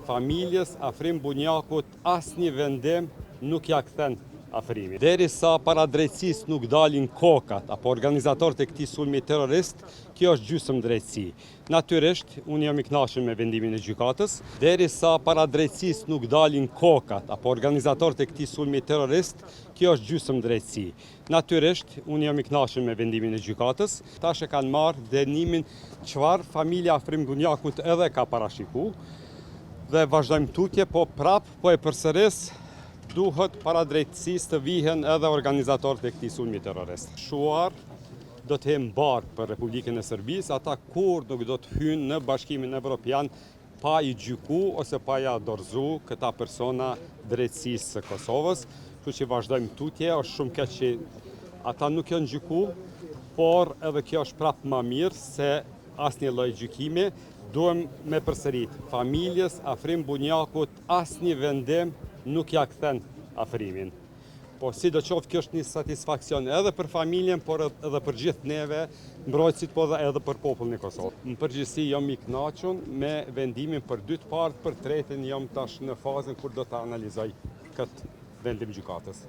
familjes Afrim Bunjakut asnjë vendim nuk ja kthen afrimin. Derisa para drejtësisë nuk dalin kokat apo organizatorët e këtij sulmi terrorist, kjo është gjysmë drejtësi. Natyrisht, unë jam i kënaqur me vendimin e gjykatës. Derisa para drejtësisë nuk dalin kokat apo organizatorët e këtij sulmi terrorist, kjo është gjysmë drejtësi. Natyrisht, unë jam i kënaqur me vendimin e gjykatës. Tash e kanë marrë dënimin çfarë familja Afrim Bunjakut edhe ka parashikuar dhe vazhdojmë tutje, po po e përsëris, duhet para drejtësisë të vihen edhe organizatorët e këtij sulmi terrorist. Shuar do të jenë barë për Republikën e Serbisë, ata kur nuk do të hynë në Bashkimin Evropian pa i gjyku ose pa ja dorëzu këta persona drejtësisë së Kosovës. Kështu që vazhdojmë tutje, është shumë keq që ata nuk janë gjyku, por edhe kjo është prapë më mirë se asnjë lloj gjykimi. Duhem me përsërit, familjes Afrim Bunjakut asnjë vendim nuk ja kthen afrimin. Po sidoqoftë kjo është një satisfaksion edhe për familjen, por edhe për gjithë neve, mbrojtësit, po edhe për popullin e Kosovës. Në përgjithësi jam i kënaqur me vendimin për dytë parë, për tretën jam tash në fazën kur do ta analizoj këtë vendim gjykatës.